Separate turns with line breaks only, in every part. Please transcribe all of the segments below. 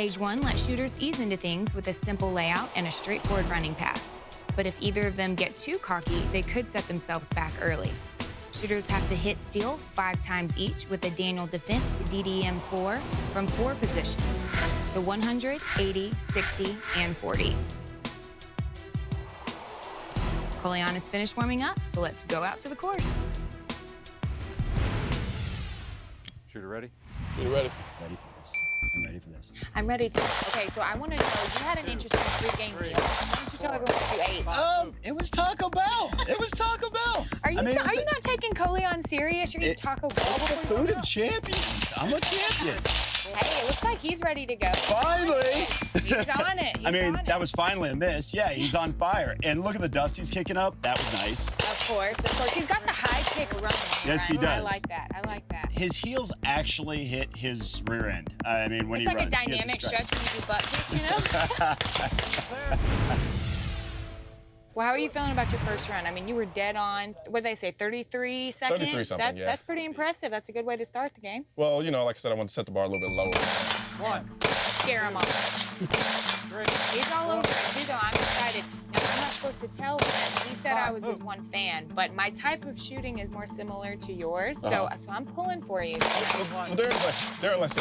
Stage 1 lets shooters ease into things with a simple layout and a straightforward running path. But if either of them get too cocky, they could set themselves back early. Shooters have to hit steel 5 times each with the Daniel Defense DDM-4 from 4 positions: the 100, 80, 60, and 40. Colion is finished warming up, so let's go out to the course.
Shooter ready?
Shooter ready.
Ready for this. I'm ready for this.
I'm ready to. Okay, so I want to know, you had an interesting pre-game meal. Why don't you tell everyone what you ate?
It was Taco Bell. It was Taco Bell.
Are you not taking Colion serious? You're eating Taco Bell
It's the
before you
food
go?
of champions. I'm a champion.
Hey, it looks like he's ready to go.
Finally.
He's on it. He's
I mean,
on it.
that was finally a miss. Yeah, he's on fire. And look at the dust he's kicking up. That was nice.
Of course. He's got the high kick running.
Yes, he
I
does.
like that. I like that.
His heels actually hit his rear end. I mean, when
It's
he
like
runs.
a dynamic stretch when you do butt kicks, you know? Well, how are you feeling about your first run? I mean, you were dead on, what did they say, 33 seconds?
33 something, yeah.
That's pretty impressive. That's a good way to start the game.
Well, you know, like I said, I want to set the bar a little bit lower.
1,
Scare him off.
3.
He's all over it, too, though. I'm excited. Now, I'm not supposed to tell him. He said I was his one fan, but my type of shooting is more similar to yours, so I'm pulling for you.
Well, there are less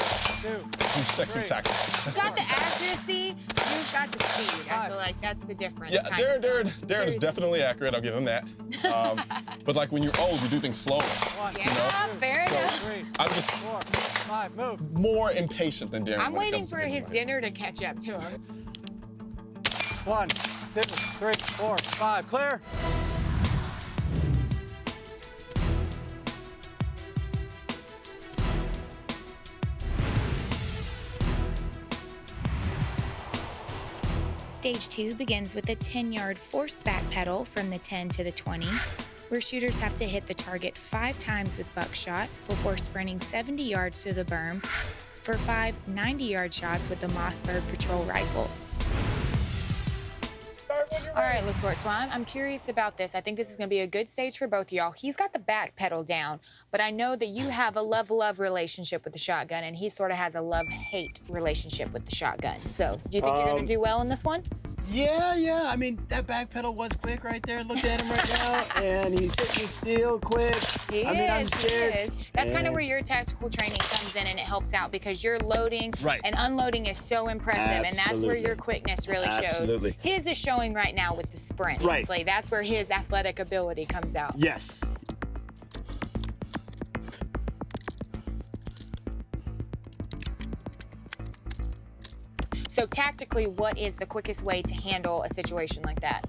sexy tactics.
You've got the accuracy, you've got the speed. I feel like that's the difference.
Yeah, Darren is
Seriously.
definitely accurate. I'll give him that. But like when you're old, you do things slower.
Yeah, fair enough.
3,
I'm just
4, 5, move.
more impatient than Darren.
I'm
when it
waiting
comes to
for
getting
his
right.
dinner to catch up to him.
1, 2, 3, 4, 5, clear.
Stage 2 begins with a 10-yard forced backpedal from the 10 to the 20, where shooters have to hit the target 5 times with buckshot before sprinting 70 yards to the berm for 5 90-yard shots with the Mossberg patrol rifle. All right, LaSorte, so I'm curious about this. I think this is going to be a good stage for both of y'all. He's got the back pedal down, but I know that you have a love-love relationship with the shotgun, and he sort of has a love-hate relationship with the shotgun. So do you think you're going to do well in this one?
Yeah. I mean, that back pedal was quick right there. Look at him right now. And he's hitting steel quick. I'm scared.
He is. That's kind of where your tactical training comes in, and it helps out because your loading and unloading is so impressive, and that's where your quickness really shows. His is showing right now with the sprint.
Right.
Honestly. That's where his athletic ability comes out.
Yes.
So tactically, what is the quickest way to handle a situation like that?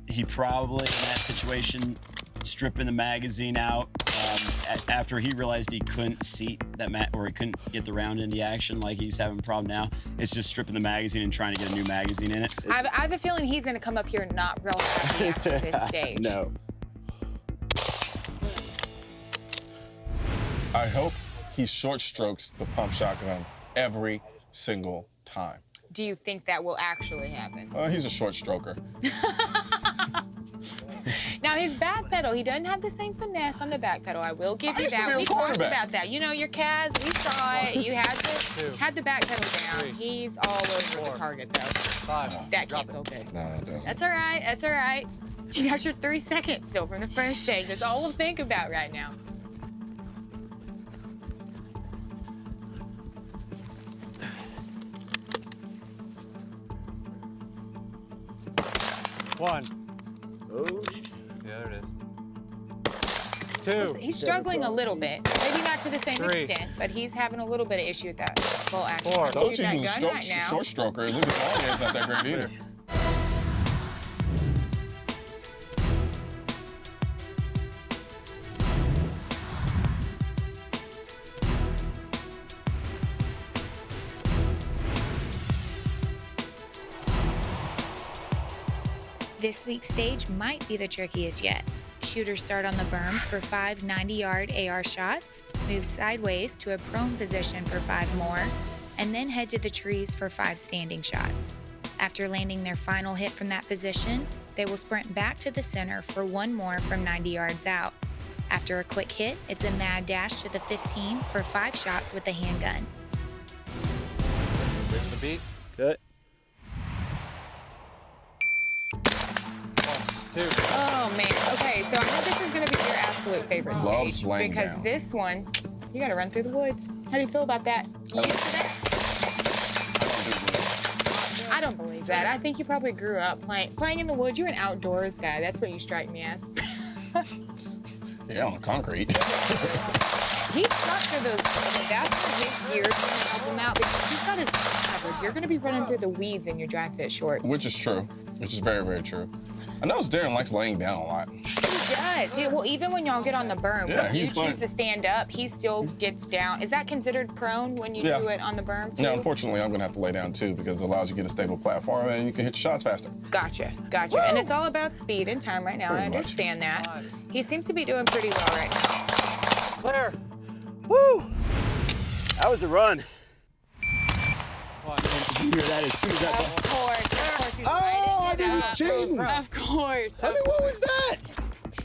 He probably, in that situation, stripping the magazine out after he realized he couldn't seat that or he couldn't get the round into action like he's having a problem now. It's just stripping the magazine and trying to get a new magazine in it.
I have a feeling he's going to come up here not real happy after this stage.
No.
I hope he short strokes the pump shotgun every single time.
Do you think that will actually happen?
He's a short stroker.
Now, his back pedal, he doesn't have the same finesse on the back pedal. I will give you that. We talked about that. You know, your calves, we saw it. You had the back pedal down. He's all over the target, though.
5.
That can't feel good.
No, it doesn't.
That's all right. That's all right. You got your 3 seconds still from the first stage. That's all we'll think about right now.
One. Oh. Yeah, there it is. 2.
He's struggling a little bit. Maybe not to the same
3.
extent, but he's having a little bit of issue with that full action.
4.
Shoot
Don't you
that
use
gun right now.
short stroker. Look at that. It's not that great either.
This week's stage might be the trickiest yet. Shooters start on the berm for 5 90-yard AR shots, move sideways to a prone position for 5 more, and then head to the trees for 5 standing shots. After landing their final hit from that position, they will sprint back to the center for 1 more from 90 yards out. After a quick hit, it's a mad dash to the 15 for 5 shots with the handgun.
beat.
Good.
1, 2.
Oh man. Okay, so I know this is gonna be your absolute favorite
Loves
stage
laying
because
down.
this one, you gotta run through the woods. How do you feel about that? You used to that? I don't believe that. I think you probably grew up playing in the woods. You're an outdoors guy. That's what you strike me as.
Yeah, on concrete.
He stuck to those. That's where his gear is gonna help him out because he's got his legs covered. You're gonna be running through the weeds in your dry fit shorts.
Which is true. Which is very, very true. I noticed Darren likes laying down a lot.
He does. Well, even when y'all get on the berm,
Yeah,
when you
he's
choose
like-
to stand up, he still gets down. Is that considered prone when you
Yeah.
do it on the berm too?
Now, unfortunately, I'm gonna have to lay down too because it allows you to get a stable platform and you can hit your shots faster.
Gotcha. And it's all about speed and time right now.
Pretty
I
much.
understand that. He seems to be doing pretty well right now.
Clear.
Woo! That was a run.
1.
Did you hear that as soon as that?
Of course, he's
Oh, I
riding
think
it
he's
up.
cheating.
Of course.
I mean, what was that?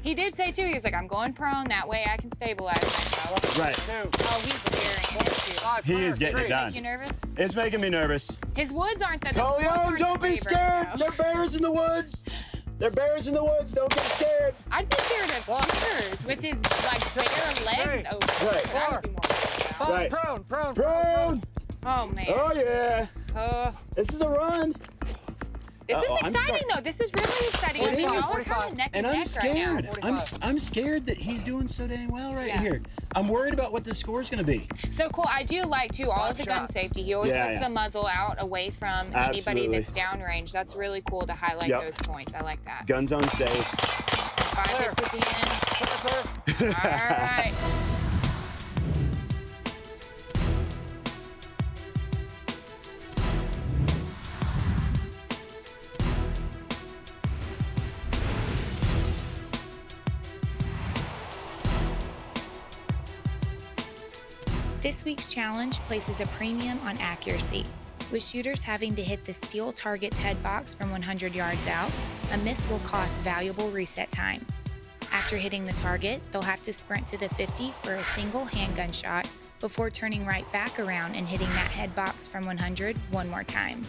He did say too, he was like, I'm going prone, that way I can stabilize myself.
Right.
2.
Oh, he's daring into.
5.
He is getting it
Make
done.
you nervous?
It's making me nervous.
His woods aren't the woods
Colion,
aren't
don't
your
be
favorite,
scared.
though.
They're bears in the woods. They're bears in the woods. Don't get scared.
I'd be scared of Cheers with his like bare legs
3.
open.
Right.
That would be more worried about.
5.
Right.
Prone.
Prone.
Oh man.
Oh, yeah. This is a run.
This is
I'm
exciting though. This is really exciting. I
It
mean,
is.
y'all are kind of neck
And
and
I'm
neck right now.
scared. I'm scared that he's doing so dang well right
Yeah.
here. I'm worried about what the score's going to be.
So cool. I do like too all of the gun
shot.
safety. He always
Yeah,
puts
yeah.
the muzzle out away from
Absolutely.
anybody that's downrange. That's really cool to highlight
Yep.
those points. I like that.
Gun zone safe.
5 hits at the end.
Clear.
All right.
This week's challenge places a premium on accuracy, with shooters having to hit the steel target's head box from 100 yards out. A miss will cost valuable reset time. After hitting the target, they'll have to sprint to the 50 for a single handgun shot before turning right back around and hitting that head box from 100 one more time.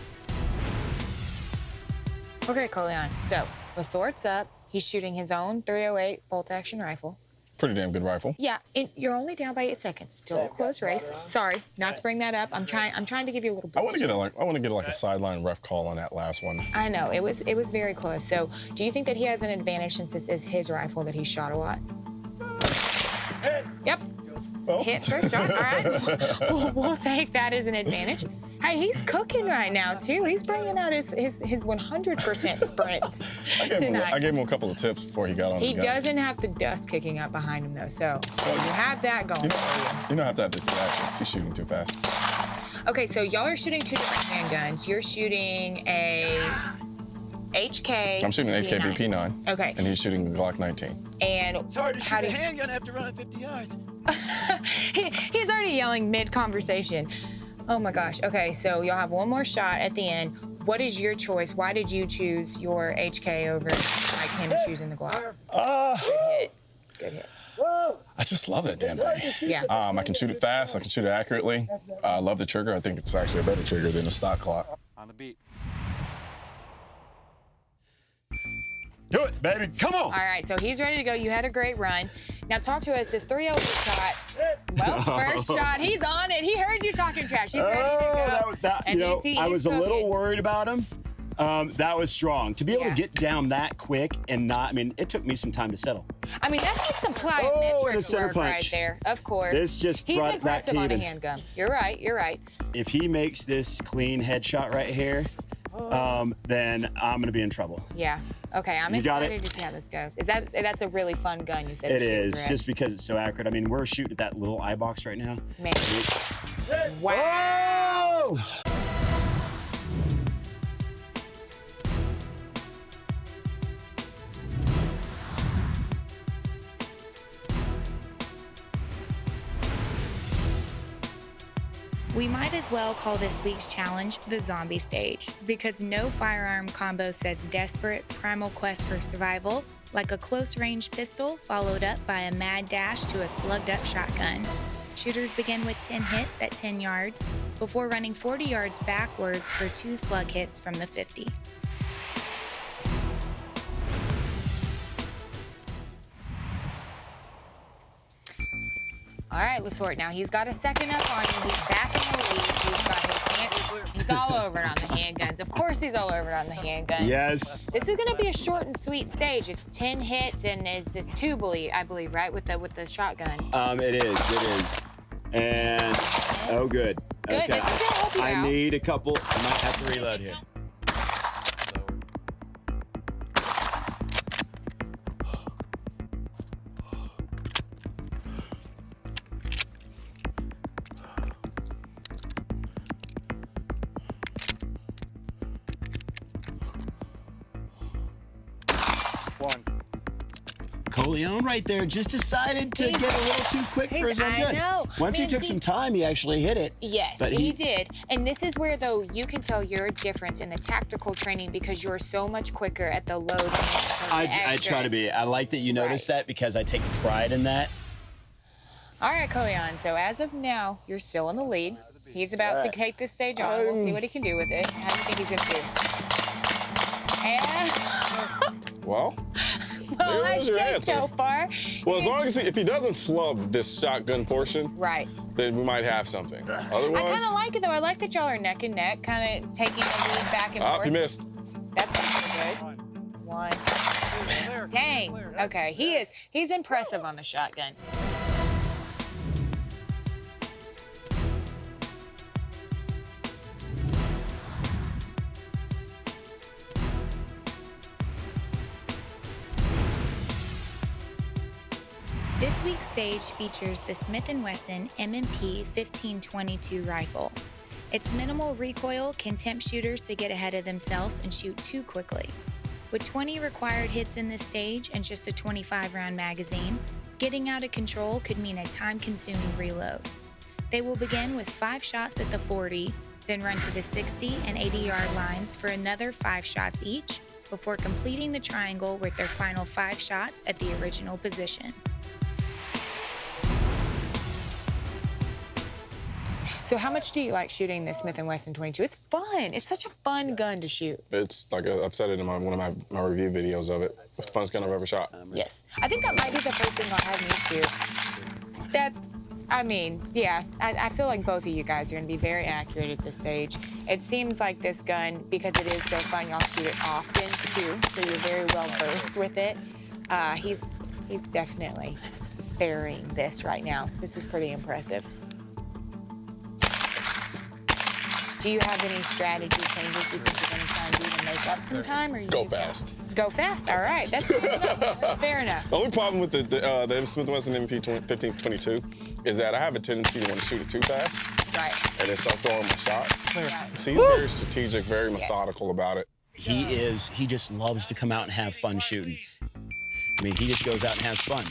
Okay, Colion. So LaSorte's up. He's shooting his own .308 bolt-action rifle.
Pretty damn good rifle.
Yeah, and you're only down by 8 seconds. Still a close race. Sorry, not to bring that up. I'm trying to give you a little boost.
I want to get a sideline ref call on that last one.
I know it was very close. So, do you think that he has an advantage since this is his rifle that he shot a lot? Yep.
Well,
Hit first shot. All right. We'll take that as an advantage. Hey, he's cooking right now too. He's bringing out his 100% sprint tonight.
I gave him a couple of tips before he got on
He
the gun.
doesn't have the dust kicking up behind him though, so you have that going.
You don't have to have the reactions. He's shooting too fast.
Okay, so y'all are shooting 2 different handguns. You're shooting a HK.
I'm shooting an HK
P9.
BP9.
Okay.
And he's shooting a Glock 19.
And
It's hard to
how
shoot a
do you-
handgun after running 50 yards.
He's already yelling mid-conversation. Oh my gosh. Okay, so y'all have one more shot at the end. What is your choice? Why did you choose your HK over like him choosing the Glock? Good hit.
I just love that damn thing.
Yeah.
I can shoot it fast. I can shoot it accurately. I love the trigger. I think it's actually a better trigger than a stock Glock.
On the beat.
Do it, baby. Come on.
All right, so he's ready to go. You had a great run. Now talk to us. This .308 shot. Well, first shot. He's on it. He heard you talking trash. He's ready to go. And
I was a
he's
little
cooking.
worried about him. That was strong. To be able
Yeah.
to get down that quick and not, I mean, it took me some time to settle.
I mean, that's like some
Oh, and a
plyometrics
center
work right
punch.
there. Of course.
This just
He's
brought it back
impressive
to
on a
even.
handgun. You're right. You're right.
If he makes this clean headshot right here, then I'm going to be in trouble.
Yeah. Okay, I'm
You got
excited
it.
to see how this goes. That's a really fun gun you said.
It
to shoot,
is,
correct?
just because it's so accurate. I mean, we're shooting at that little eye box right now.
Man. Wow.
Oh!
We might as well call this week's challenge the zombie stage, because no firearm combo says desperate, primal quest for survival like a close-range pistol followed up by a mad dash to a slugged-up shotgun. Shooters begin with 10 hits at 10 yards before running 40 yards backwards for 2 slug hits from the 50.
All right, LaSorte, now he's got a second up on you. He's back in the lead. He's got his hand, he's all over it on the handguns. Of course he's all over it on the handguns.
Yes.
This is gonna be a short and sweet stage. It's 10 hits and is the two bully, I believe, right? With the shotgun.
It is. And, oh, good.
Good,
Okay.
this is gonna help you
I
out.
need a couple, I might have to reload here.
One.
Colion right there just decided to
He's-
get a little too quick for his own
I
good.
know.
Once he
Man,
took
see-
some time, he actually hit it.
Yes,
But
he did. And this is where, though, you can tell your difference in the tactical training because you're so much quicker at the load.
I try to be. I like that you notice that because I take pride in that.
All right, Colion, so as of now, you're still in the lead. He's about to take this stage on. We'll see what he can do with it. How do you think he's gonna do? And,
Well,
well, I
there's your
said
answer.
so far.
well, as long as if he doesn't flub this shotgun portion,
Right.
then we might have something.
I
Otherwise,
kind of like it, though. I like that y'all are neck and neck, kind of taking the lead back and forth.
you missed.
That's pretty good. One. Dang. Okay, he's impressive on the shotgun.
This week's stage features the Smith & Wesson M&P 1522 rifle. Its minimal recoil can tempt shooters to get ahead of themselves and shoot too quickly. With 20 required hits in this stage and just a 25-round magazine, getting out of control could mean a time-consuming reload. They will begin with 5 shots at the 40, then run to the 60 and 80-yard lines for another 5 shots each, before completing the triangle with their final 5 shots at the original position.
So how much do you like shooting this Smith & Wesson 22? It's fun. It's such a fun gun to shoot.
It's like I've said it in one of my review videos of it. The funnest gun I've ever shot.
Yes. I think that might be the first thing I'll have you shoot. That, I mean, yeah, I feel like both of you guys are going to be very accurate at this stage. It seems like this gun, because it is so fun, y'all shoot it often, too, so you're very well versed with it. He's definitely burying this right now. This is pretty impressive. Do you have any strategy changes you think you're going to try and do to make up some time? Or you
Go
just
fast.
Go fast, all right. That's fair enough. Fair enough.
The only problem with the Smith & Wesson MP 1522 is that I have a tendency to want to shoot it too fast
Right.
and then start throwing my shots.
Right.
See, he's very strategic, very methodical about it.
He just loves to come out and have fun shooting. I mean, he just goes out and has fun.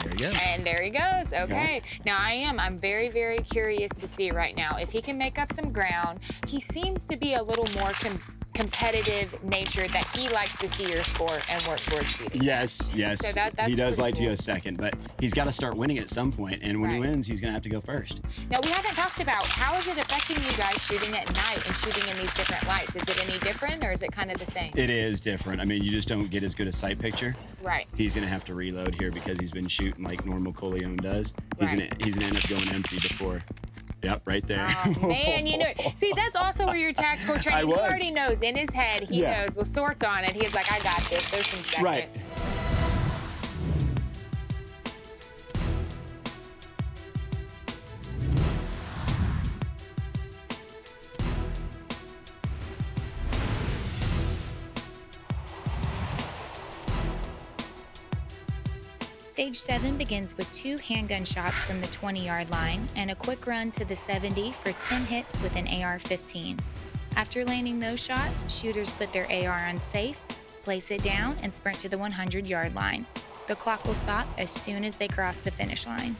There you go.
And there he goes. Okay. Now I'm very, very curious to see right now if he can make up some ground. He seems to be a little more competitive nature that he likes to see your score and work towards beating.
Yes.
So that's
he does
pretty
like to
cool.
go second, but he's got to start winning at some point, and when he
Right.
wins, he's going to have to go first.
Now we haven't talked about how is it affecting you guys shooting at night and shooting in these different lights. Is it any different or is it kind of the same?
It is different. I mean, you just don't get as good a sight picture.
Right.
He's going to have to reload here because he's been shooting like normal Colion does. He's
Right.
going to end up going empty before. Yep, right there.
Oh, man, you know it. See, that's also where your tactical training, he
was.
already knows in his head, he
Yeah.
knows LaSorte's on it. He's like, I got this. There's some seconds.
Right.
Stage 7 begins with 2 handgun shots from the 20-yard line and a quick run to the 70 for 10 hits with an AR-15. After landing those shots, shooters put their AR on safe, place it down, and sprint to the 100-yard line. The clock will stop as soon as they cross the finish line.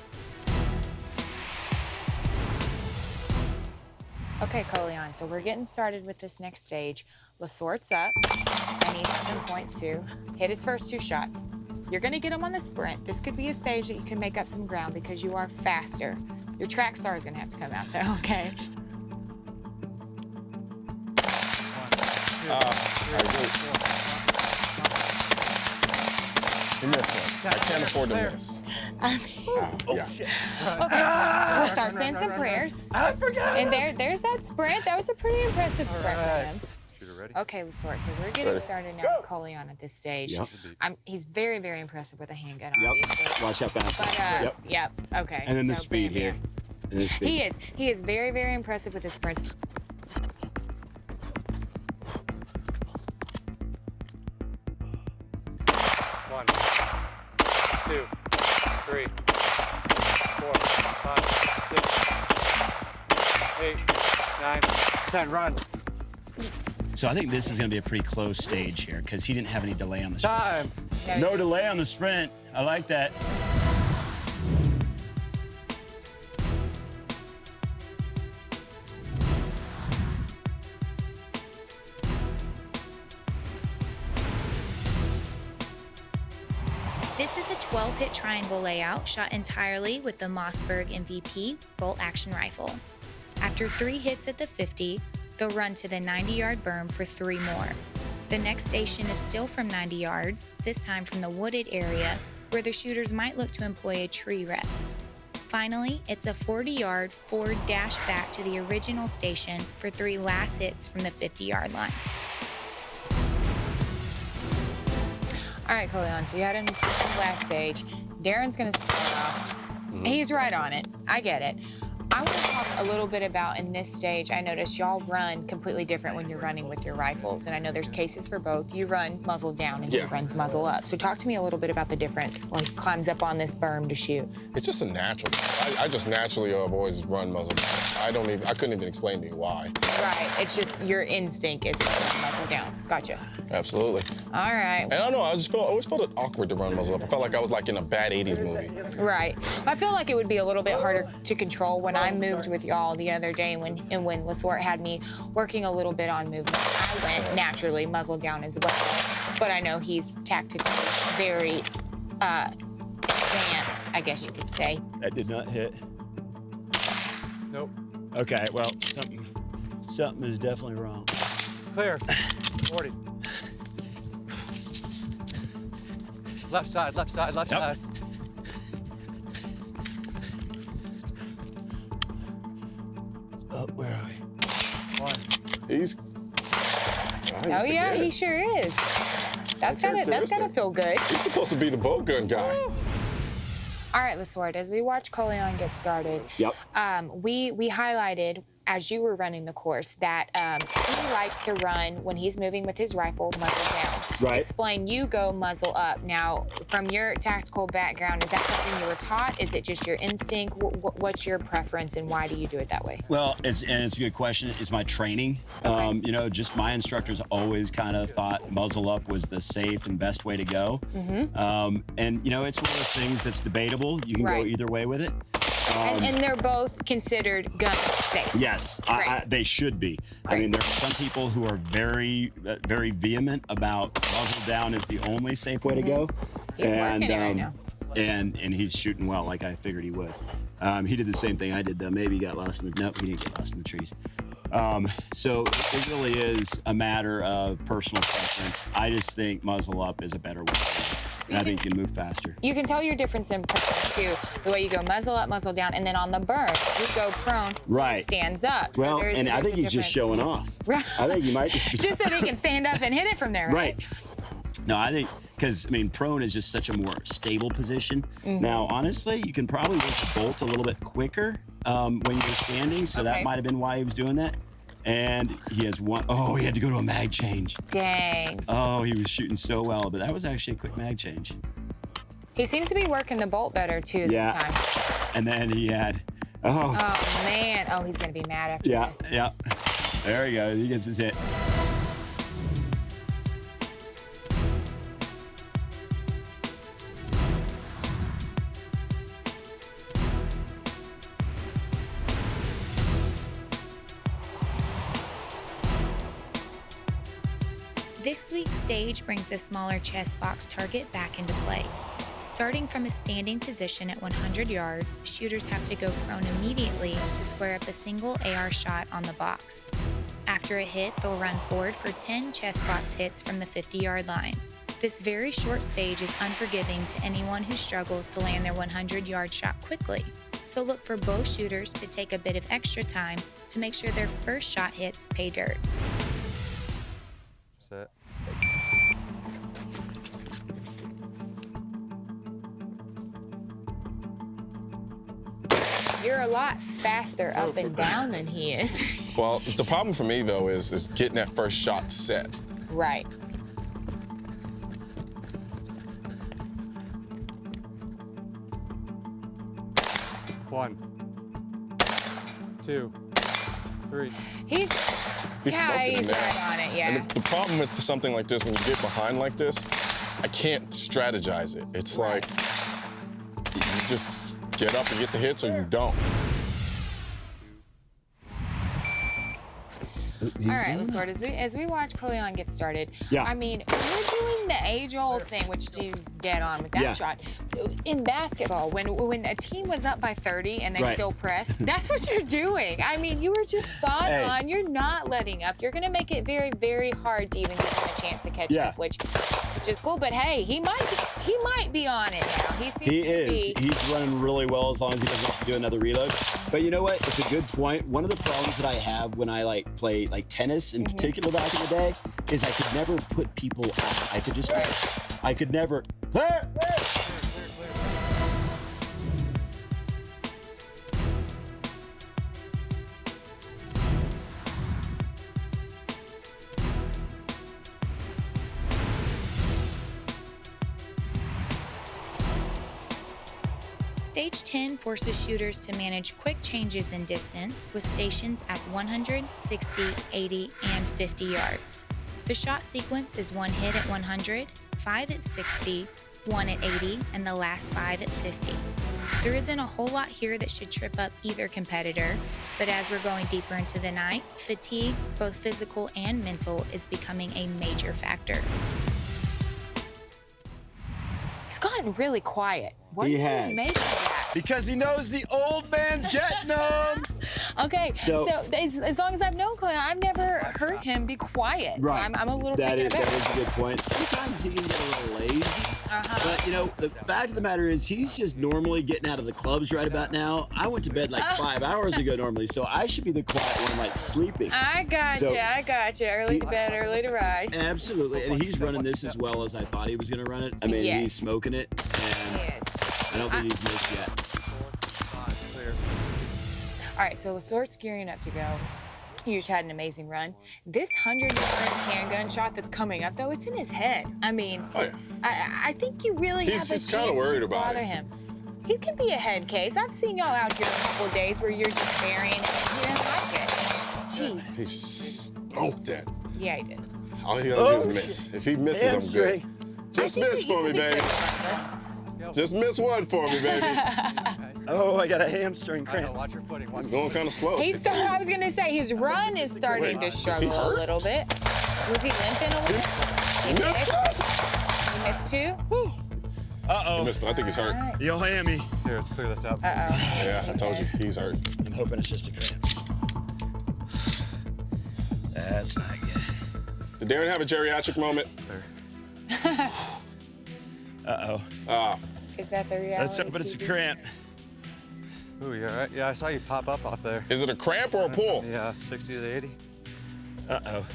Okay, Colion, so we're getting started with this next stage. LaSorte's up, and he's up in point 2. Hit his first 2 shots. You're gonna get him on the sprint. This could be a stage that you can make up some ground because you are faster. Your track star is gonna have to come out though, okay?
two,
I
three,
agree.
four,
He missed one. I can't afford to miss.
I mean,
Yeah.
okay, we'll start saying some prayers.
I forgot.
And there's that sprint. That was a pretty impressive sprint
right.
from him.
Shooter ready?
Okay, LaSorte, so we're getting
Ready.
started now with Colion at this stage.
Yep.
He's very, very impressive with a handgun,
Yep.
obviously.
Watch how fast.
But,
Yep.
okay.
And then the
so
speed
bam,
here.
bam.
And the speed.
He is very, very impressive with his sprints.
One, two, three, four, five, 6, 8, 9, 10. Run.
So I think this is going to be a pretty close stage here because he didn't have any delay on the sprint.
Time.
No delay on the sprint. I like that.
This is a 12-hit triangle layout shot entirely with the Mossberg MVP bolt-action rifle. After 3 hits at the 50, they'll run to the 90-yard berm for 3 more. The next station is still from 90 yards, this time from the wooded area, where the shooters might look to employ a tree rest. Finally, it's a 40-yard forward dash back to the original station for 3 last hits from the 50-yard line.
All right, Colion, so you had him in the last stage. Darren's gonna start off. He's right on it. I get it. I want to talk a little bit about in this stage, I noticed y'all run completely different when you're running with your rifles. And I know there's cases for both. You run muzzle down and he runs muzzle up. So talk to me a little bit about the difference when he climbs up on this berm to shoot.
It's just a natural. I just naturally have always run muzzle down. I couldn't even explain to you why.
Right, it's just your instinct is to run muzzle down. Gotcha.
Absolutely.
All right.
And I don't know, always felt it awkward to run muzzle up. I felt like I was like in a bad 80s movie.
Right. I feel like it would be a little bit harder to control when I moved with y'all the other day when LaSorte had me working a little bit on movement. I went naturally muzzle down as well. But I know he's tactically very advanced, I guess you could say.
That did not hit.
Nope.
Okay, well, something is definitely wrong.
Clear. 40. Left side, left side, left
Yep.
side.
Oh, where are we?
1.
He's.
Oh yeah, he sure is. That's gotta feel good.
He's supposed to be the bow gun guy.
All right, LaSorte, as we watch Colion get started,
Yep.
we highlighted as you were running the course that he likes to run when he's moving with his rifle muzzle down.
Right.
Explain, you go muzzle up. Now, from your tactical background, is that something you were taught? Is it just your instinct? What's your preference and why do you do it that way?
Well, it's a good question. It's my training.
Okay.
You know, just my instructors always kind of thought muzzle up was the safe and best way to go. And, you know, it's one of those things that's debatable. You can
Right.
go either way with it.
And they're both considered gun safe.
Yes,
Right.
they should be. I
Right.
mean, there are some people who are very, very vehement about muzzle down is the only safe way to go.
He's working it right now.
And he's shooting well, like I figured he would. He did the same thing I did, though. Maybe he got lost in the... Nope, he didn't get lost in the trees. So it really is a matter of personal preference. I just think muzzle up is a better way. And I think you can move faster.
You can tell your difference in preference too. The way you go muzzle up, muzzle down, and then on the burn, you go prone,
Right.
he stands up. So
Well,
there's
and I
a
think he's just
difference.
showing off.
Right.
I think he might just be...
Just so he can stand up and hit it from there, right?
Right. No, I think, because, I mean, prone is just such a more stable position. Now, honestly, you can probably work the bolt a little bit quicker when you're standing, so that
Okay.
might have been why he was doing that. And he has one, oh, he had to go to a mag change.
Dang.
Oh, he was shooting so well, but that was actually a quick mag change.
He seems to be working the bolt better too
Yeah.
this time.
And then he had, oh,
Oh man. Oh, he's gonna be mad after
yeah,
this.
yeah. There he goes, he gets his hit.
This week's stage brings the smaller chest box target back into play. Starting from a standing position at 100 yards, shooters have to go prone immediately to square up a single AR shot on the box. After a hit, they'll run forward for 10 chest box hits from the 50-yard line. This very short stage is unforgiving to anyone who struggles to land their 100-yard shot quickly. So look for both shooters to take a bit of extra time to make sure their first shot hits pay dirt.
Set.
You're a lot faster up and down than he is.
Well, the problem for me, though, is getting that first shot set.
Right.
One, two, three.
He's
He's smoking in there.
right on it, yeah.
And the problem with something like this, when you get behind like this, I can't strategize it. It's like you just get up and get the hits, or you don't.
All right, LaSorte, as we watch Colion get started,
Yeah.
I mean, we're doing the age-old thing, which is dead on with that
Yeah.
shot. In basketball, when a team was up by 30 and they
Right.
still press, that's what you're doing. I mean, you were just spot
Hey.
on. You're not letting up. You're going to make it very, very hard to even give him a chance to catch
Yeah.
up, which is cool. But hey, he might be on it now. He seems
He
to
is.
be.
He's running really well as long as he doesn't have to do another reload. But you know what? It's a good point. One of the problems that I have when I play tennis in particular back in the day is I could never put people out. I could just I could never.
Stage 10 forces shooters to manage quick changes in distance with stations at 100, 60, 80, and 50 yards. The shot sequence is 1 hit at 100, 5 at 60, 1 at 80, and the last 5 at 50. There isn't a whole lot here that should trip up either competitor, but as we're going deeper into the night, fatigue, both physical and mental, is becoming a major factor.
He's gotten really quiet. What
He
do you
has.
make of that?
Because he knows the old man's getting him.
Okay,
So-
so as long as I've known Colion, I've never heard him be quiet. So I'm a little taken aback.
That is a good point. Sometimes he can get a little lazy. But, you know, the fact of the matter is he's just normally getting out of the clubs right about now. I went to bed 5 hours ago normally, so I should be the quiet one, sleeping.
I got
So-
you. Early to bed, early to rise.
Absolutely. And he's running this as well as I thought he was going to run it. I mean,
Yes.
he's smoking it, and
Yes.
I don't think he's missed yet.
Five, clear.
All right, so LaSorte's gearing up to go. You just had an amazing run. This 100-yard handgun shot that's coming up, though, it's in his head. I mean,
Oh, yeah.
I think you really
He's
have a
just kinda
chance to
worried
just
about
bother
it.
him. He can be a head case. I've seen y'all out here a couple days where you're just burying it and he doesn't like it. Jeez.
He stoked that.
Yeah, he did.
All he gotta do is miss. If he misses, I'm good. Just
I think
miss
that you
for me,
could be
baby.
good at this.
Just miss one for me, baby.
Oh, I got a hamstring
I know, watch your footing. Watch
He's going kind of slow.
I was gonna say his run is starting to
Wait, is he
struggle a
hurt?
little bit. Was he limping a little bit? He missed. He missed 2.
He
Uh-oh.
missed, but I think he's hurt.
Alright.
Yo, hammy.
Here, let's clear this up.
Yeah, I told you, he's hurt.
I'm hoping it's just a cramp. That's not good.
Did Darren have a geriatric moment?
Clear.
Uh-oh.
Ah,
Is that the reality?
Let's hope it's a
TV?
cramp.
Ooh, you all right? Yeah, I saw you pop up off there.
is it a cramp or a pull?
Yeah, 60 to 80.
Uh-oh.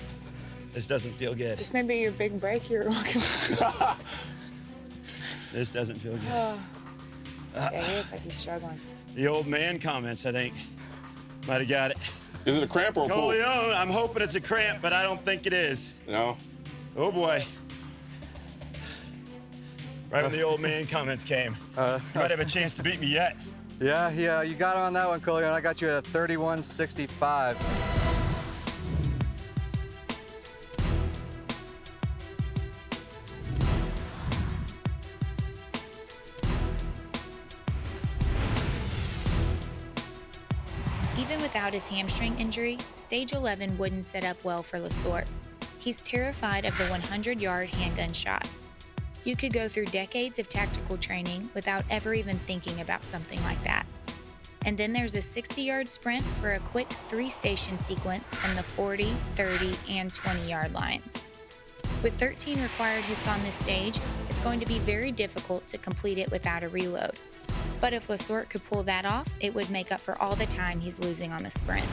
This doesn't feel good.
This may be your big break you're looking for.
This doesn't feel good.
Yeah, he looks like he's struggling.
The old man comments, I think. Might have got it.
Is it a cramp or a pull?
Colion, I'm hoping it's a cramp, but I don't think it is.
No.
Oh boy. Right when the old man comments came. You might have a chance to beat me yet.
Yeah, you got on that one, Colion. I got you at a 31.65.
Even without his hamstring injury, stage 11 wouldn't set up well for LaSorte. He's terrified of the 100-yard handgun shot. You could go through decades of tactical training without ever even thinking about something like that. And then there's a 60-yard sprint for a quick 3-station sequence from the 40, 30, and 20-yard lines. With 13 required hits on this stage, it's going to be very difficult to complete it without a reload. But if LaSorte could pull that off, it would make up for all the time he's losing on the sprint.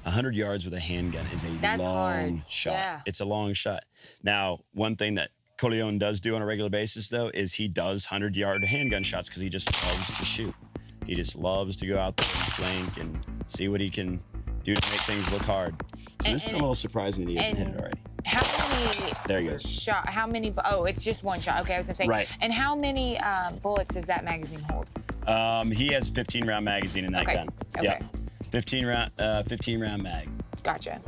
100 yards with a handgun is a
That's
long
hard.
shot.
Yeah.
It's a long shot. Now, one thing that Colion does do on a regular basis, though, is he does 100-yard handgun shots because he just loves to shoot. He just loves to go out there and blink and see what he can do to make things look hard. So this is a little surprising that he hasn't hit it already.
How many
There he goes.
how many, oh, it's just one shot. Okay, I was gonna say.
Right.
And how many bullets does that magazine hold?
He has a 15-round magazine in that
Okay,
gun.
okay.
Yep. 15-round mag.
Gotcha.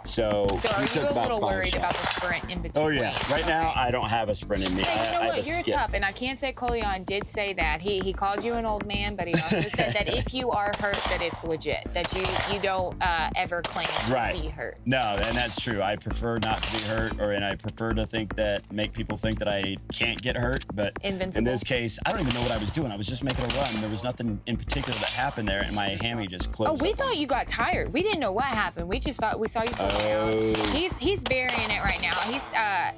So
So are
he
you
took
a
about
little
5
worried about
shots.
the sprint in between?
Oh, yeah. Right now, I don't have a sprint in me.
Hey, you know
I have
what?
a
You're
skip.
tough, and I can't say Colion did say that. He called you an old man, but he also said that if you are hurt, that it's legit. That you don't ever claim
Right.
to be hurt.
No, and that's true. I prefer not to be hurt, and I prefer to make people think that I can't get hurt. But
Invincible.
in this case, I don't even know what I was doing. I was just making a run. There was nothing in particular that happened there, and my hammy just closed.
Oh, we
up.
thought you got tired. We didn't know what happened. We just thought we saw you slow down. He's burying it right now.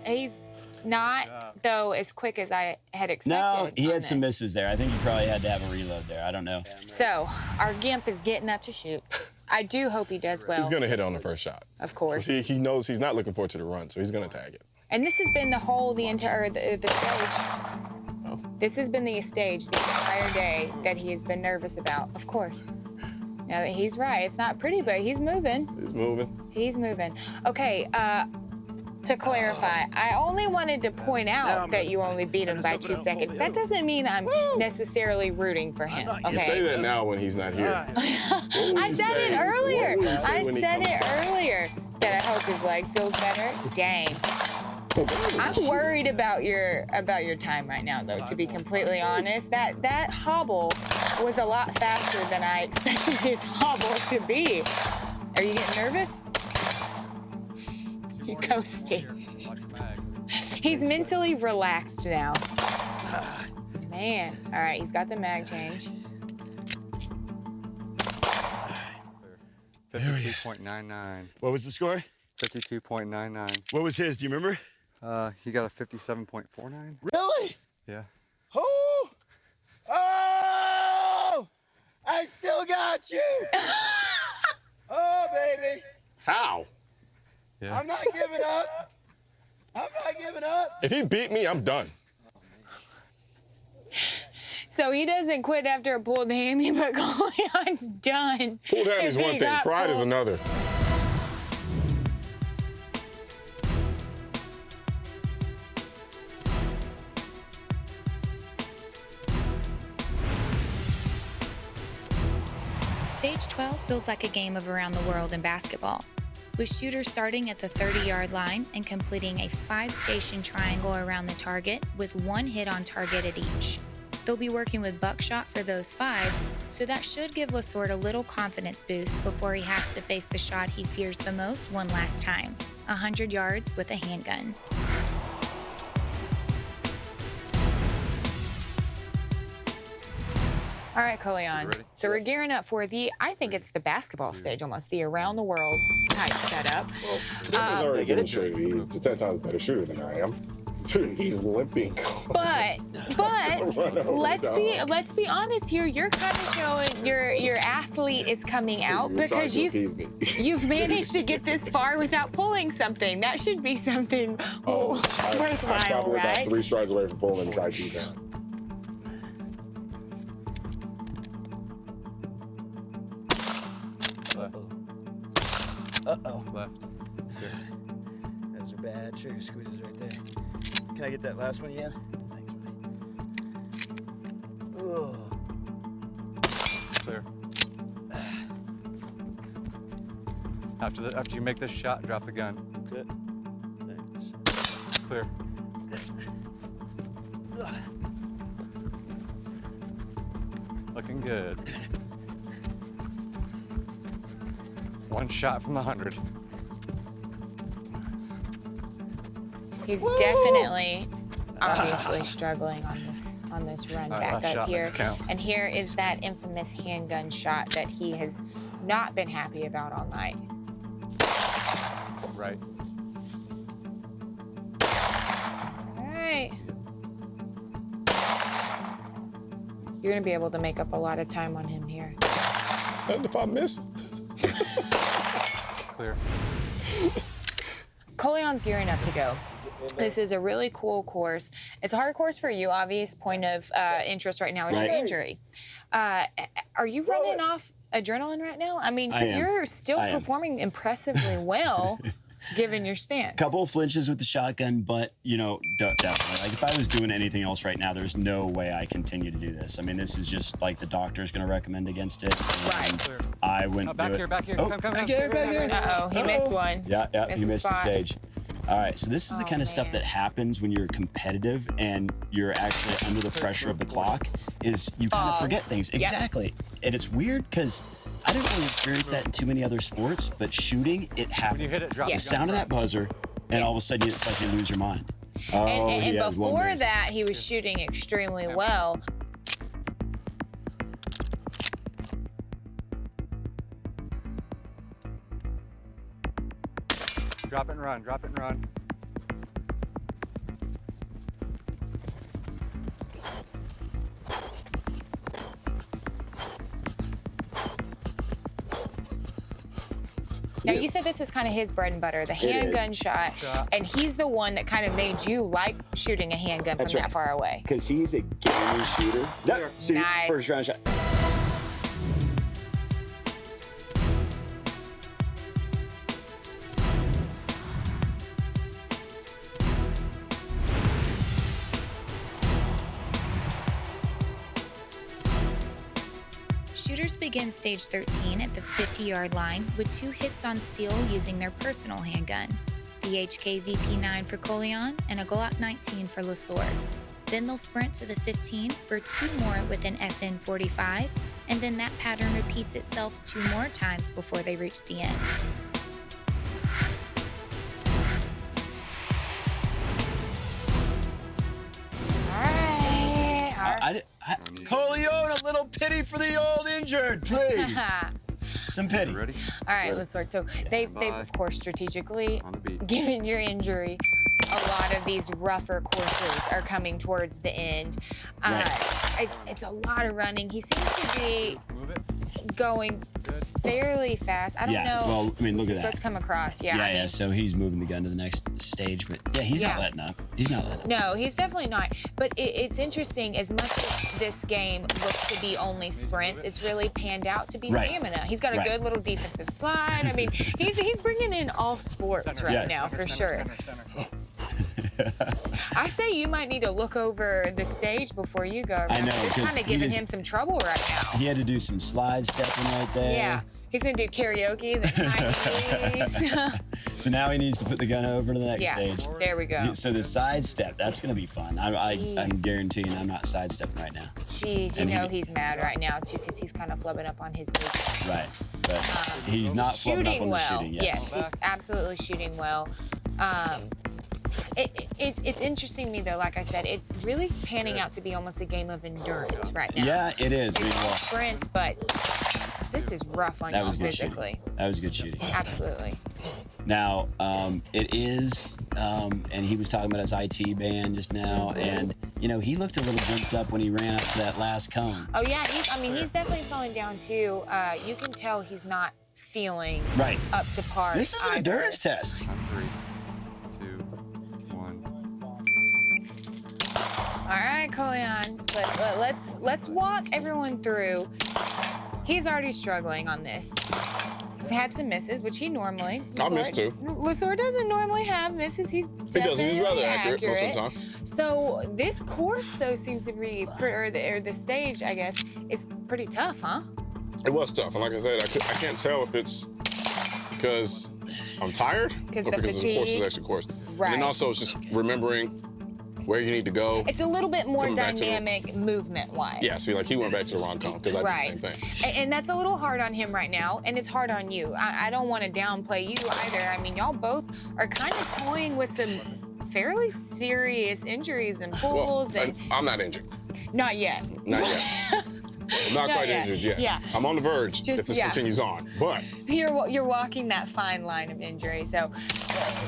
He's not though as quick as I had expected.
No, he
on
had some
this.
misses there. I think he probably had to have a reload there. I don't know.
So our Gimp is getting up to shoot. I do hope he does well.
He's gonna hit it on the first shot.
Of course.
He knows he's not looking forward to the run, so he's gonna tag it.
And this has been the entire stage.
Oh.
This has been the stage the entire day that he has been nervous about. Of course. Now that he's right, it's not pretty, but he's moving.
He's moving.
He's moving. Okay. To clarify, I only wanted to point out that you only beat him by 2 seconds. That doesn't mean I'm necessarily rooting for him.
You say
Okay.
that now when he's not here.
I said it earlier.
What will you say
I
when he
said
comes
it
back?
earlier that I hope his leg feels better. Dang. I'm worried about your time right now, though. To be completely honest, that hobble was a lot faster than I expected his hobble to be. Are you getting nervous? You're ghosting. He's mentally relaxed now. Man. All right, he's got the mag change.
52.99.
What was the score?
52.99.
What was his? Do you remember?
He got a 57.49.
Really?
Yeah.
Oh! Oh! I still got you! Oh, baby!
How?
Yeah.
I'm not giving up! I'm not giving up!
If he beat me, I'm done.
So he doesn't quit after a pulled hammy, but Colion's done.
Pulled hammy is
If he
one thing,
got
pride is
pulled-
another.
Stage 12 feels like a game of around the world in basketball, with shooters starting at the 30-yard line and completing a 5-station triangle around the target with 1 hit on target at each. They'll be working with buckshot for those 5, so that should give LaSorte a little confidence boost before he has to face the shot he fears the most one last time, 100 yards with a handgun.
All right, Colion.
ready?
So we're gearing up for I think it's the basketball stage almost, the around the world type setup.
He's already demonstrated he's 10 times better shooter than I am. He's limping.
But let's be honest here. You're kind of showing your athlete is coming out because you've managed to get this far without pulling something. That should be something worthwhile,
probably
right?
about 3 strides away from pulling his IQ down.
Uh-oh.
Left. Here.
Those are bad trigger squeezes right there. Can I get that last one again? Thanks, buddy. Ugh.
Clear. After you make this shot, drop the gun.
Good. Thanks.
Clear. Looking good. 1 shot from the 100.
He's definitely, obviously struggling on this run
All right,
back
last
up
shot,
here.
make it count.
And here is that infamous handgun shot that he has not been happy about all night.
Right.
All right. You're gonna be able to make up a lot of time on him here.
And if I miss,
Clear.
Colion's gearing up to go. This is a really cool course. It's a hard course for you, obvious point of interest right now is your
Right.
injury. Are you running off adrenaline right now? I mean,
I am.
you're still
I am.
performing impressively well, given your stance.
Couple of flinches with the shotgun, but you know, definitely. Like if I was doing anything else right now, there's no way I continue to do this. I mean, this is just like the doctor's going to recommend against it.
Right.
Clear.
I wouldn't
Back
do
here,
it.
back here.
Oh,
Come.
back here, back here.
Uh-oh, he missed one.
Yeah,
Missed
you
the
missed the
spot.
stage. All right, so this is the
Oh,
kind of stuff
man.
that happens when you're competitive and you're actually under the pressure of the clock. Is you kind of forget
Fogs.
things.
Yep.
Exactly, and it's weird because I didn't really experience that in too many other sports, but shooting it happens.
When you hit it, drop
the
the
sound of
gun.
that buzzer, and all of a sudden it's like you lose your mind. Oh,
And
he has one
before
race.
that, he was shooting extremely well.
Drop it and run. Drop it and run.
Now, you said this is kind of his bread and butter, the handgun shot, and he's the one that kind of made you like shooting a handgun from
That's
that
right.
far away.
Because he's a gaming shooter. No, see,
Nice.
first round shot.
Shooters begin stage 13 at the 50-yard line with 2 hits on steel using their personal handgun, the HK VP9 for Colion and a Glock 19 for LaSorte. Then they'll sprint to the 15 for 2 more with an FN 45, and then that pattern repeats itself 2 more times before they reach the end.
All right.
Colion, a little pity for the old injured, please. Some pity.
Ready?
All right, LaSorte. So they've of course strategically,
On the beat.
given your injury, a lot of these rougher courses are coming towards the end. It's a lot of running. He seems to be
Move it.
going fairly fast. I don't
Yeah,
know.
well, I mean, look
who's
at
supposed
that.
to come across. Yeah,
Yeah,
I mean,
so he's moving the gun to the next stage, but yeah, he's not
Yeah.
letting up. He's not letting up.
No, he's definitely not. But it's interesting, as much as this game looks to be only sprints, it's really panned out to be
Right.
stamina. He's got a
Right.
good little defensive slide. I mean, he's bringing in all sports
Center,
right
Yes.
now,
center,
for
center,
sure.
center.
I say you might need to look over the stage before you go.
I know,
You're
'cause
kind
he
of giving
just-
him some trouble right now.
He had to do some slide stepping right there.
Yeah. He's going to do karaoke, the high knees.
So now he needs to put the gun over to the next
Yeah,
stage.
there we go.
So the side step, that's going to be fun. I'm
Jeez.
guaranteeing I'm not sidestepping right now.
Jeez, you
And
know
he-
he's mad right now, too, because he's kind of flubbing up on his movement.
Right. But he's not flubbing up
Shooting
on
well.
the shooting.
Yes, he's absolutely shooting well. It's interesting to me, though, like I said, it's really panning out to be almost a game of endurance right now.
Yeah, it is. I mean,
It's all
well,
sprints, but this is rough on
that
y'all
was good
physically.
shooting. That was good shooting.
Absolutely.
Now, it is, and he was talking about his IT band just now, and, you know, he looked a little bumped up when he ran up to that last cone.
Oh, yeah, he's definitely slowing down, too. You can tell he's not feeling
Right.
up to par.
This is an
either.
endurance test.
On 3, 2, 1.
All right, Colion, let's walk everyone through. He's already struggling on this. He's had some misses, which he normally.
I missed too.
LaSorte doesn't normally have misses. He's
He
definitely
does. He's rather accurate most of the time.
So this course, though, seems to be, or the stage, I guess, is pretty tough, huh?
It was tough, and like I said, I can't tell if it's because I'm tired or
'Cause the
because the course is
fatigue.
actually course.
Right.
And then also it's just remembering where you need to go.
It's a little bit more
Coming back to the-
dynamic movement-wise.
Yeah, see, like he went back to the wrong cone because I
Right.
did the same thing.
And that's a little hard on him right now, and it's hard on you. I don't want to downplay you either. I mean, y'all both are kind of toying with some fairly serious injuries and pulls,
Well,
and
I'm not injured.
Not yet.
Not yet. I'm not quite
yet.
injured yet.
Yeah.
I'm on the verge
Just-
if this
yeah.
continues on. But
You're walking that fine line of injury. So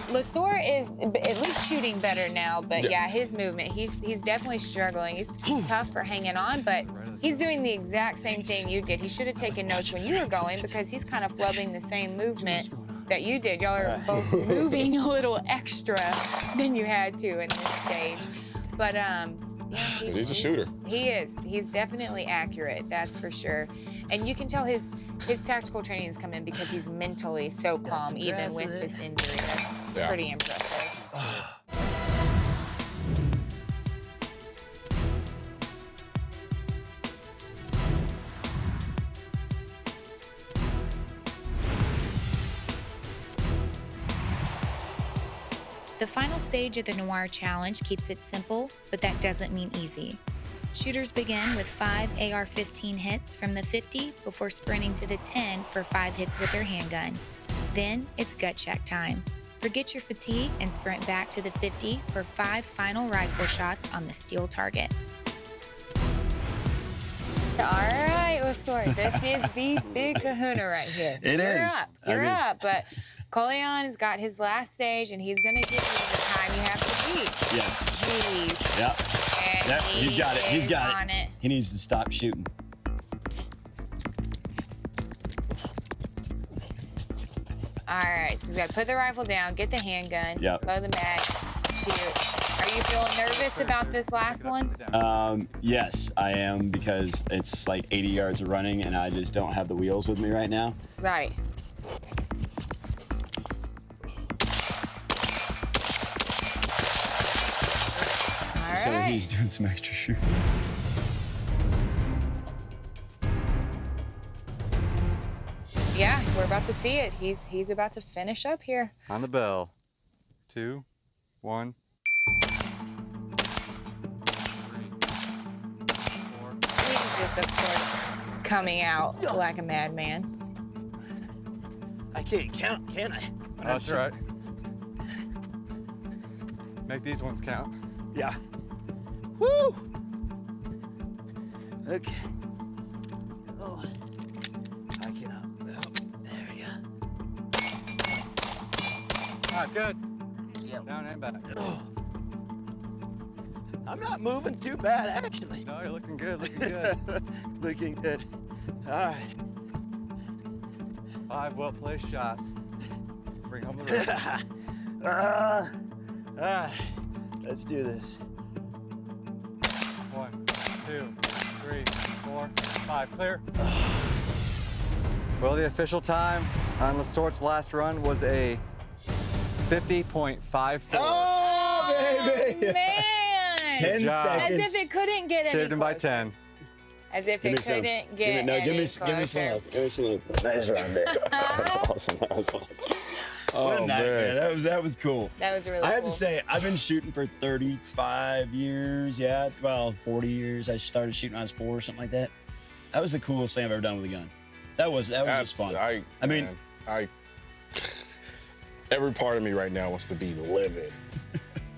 LaSorte is at least shooting better now, but yeah, his movement, he's definitely struggling. He's tough for hanging on, but he's doing the exact same thing you did. He should have taken notes when you were going because he's kind of flubbing the same movement that you did. Y'all are both moving a little extra than you had to in this stage. But yeah,
he's a shooter.
He is. He's definitely accurate, that's for sure. And you can tell his tactical training has come in because he's mentally so calm, even with this injury. That's pretty impressive.
The final stage of the Noir Challenge keeps it simple, but that doesn't mean easy. Shooters begin with 5 AR-15 hits from the 50 before sprinting to the 10 for 5 hits with their handgun. Then it's gut check time. Forget your fatigue and sprint back to the 50 for 5 final rifle shots on the steel target.
All right, LaSorte, this is the big kahuna right here.
It is.
You're up, but Colion has got his last stage, and he's going to give you the time you have to beat.
Yes.
Jeez.
Yep.
And
Yep. He's got it. He's
is
got
on it.
He needs to stop shooting.
All right, so he's got to put the rifle down, get the handgun,
Yep.
load the mag, shoot. Are you feeling nervous about this last one?
Yes, I am, because it's like 80 yards of running, and I just don't have the wheels with me right now.
Right. All
So
right.
he's doing some extra shooting.
Yeah, we're about to see it. He's about to finish up here.
On the bell. 2, 1.
He's just, of course, coming out like a madman.
I can't count, can I?
That's right. Make these ones count.
Yeah. Woo! Okay. Oh, I cannot. Oh, there you
Ah, good.
Yep.
Down and back.
Oh. I'm not moving too bad, actually.
No, you're looking good, looking good.
Looking good. All right.
5 well-placed shots. Bring home the rest.
All right. Let's do this.
1, 2, 3, 4, 5. Clear. Well, the official time on LaSorte's last run was a 50.54.
Oh, baby!
Man!
10
Good job.
seconds.
As if it couldn't get any
Shaved him by
closer.
10.
As if it couldn't get
No,
any
give me
closer.
some love. Give me some love. Nice round there.
that was awesome. That was awesome.
What a
Oh,
night,
man.
man. That was cool.
That was really
I
cool.
have to say, I've been shooting for 35 years. Yeah, well, 40 years. I started shooting when I was 4 or something like that. That was the coolest thing I've ever done with a gun. That was just fun.
I mean, every part of me right now wants to be livid.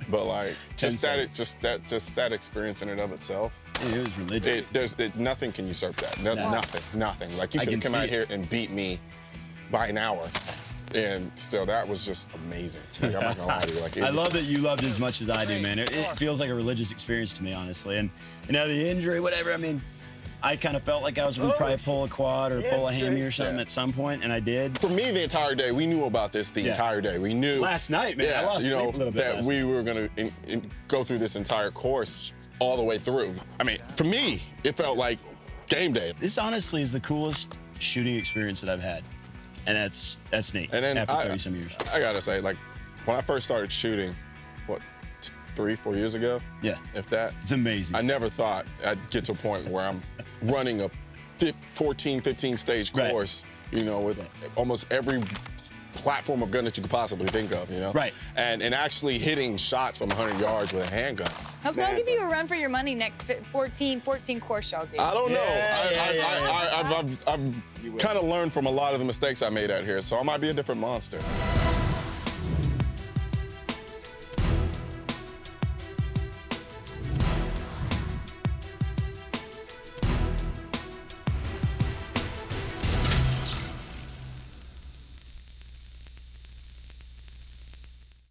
But like, just that experience in and of itself.
It was religious.
Nothing can usurp that.
No.
Nothing. Like you
I
can
can
come
see
out
it.
here and beat me by an hour, and still that was just amazing. Like, I'm not gonna lie to you. Like,
I love that you loved it as much as I do, man. It feels like a religious experience to me, honestly. And you know, the injury, whatever. I mean, I kind of felt like I was going to probably pull a quad or pull a hammy or something at some point, and I did.
For me, the entire day, we knew about this the entire day. We knew.
Last night, man, I lost sleep a little bit.
That we were gonna go through this entire course all the way through. I mean, for me, it felt like game day.
This honestly is the coolest shooting experience that I've had, and that's neat.
And then
after 30-some years.
I gotta say, like, when I first started shooting, what, 3-4 years ago?
Yeah,
If that.
it's amazing.
I never thought I'd get to a point where I'm running a 14, 15 stage
Right.
course, you know, with almost every platform of gun that you could possibly think of, you know?
Right.
And actually hitting shots from 100 yards with a handgun.
Hope so. I'll give you a run for your money next 14 course y'all do.
I don't know.
Yeah.
I've kind of learned from a lot of the mistakes I made out here, so I might be a different monster.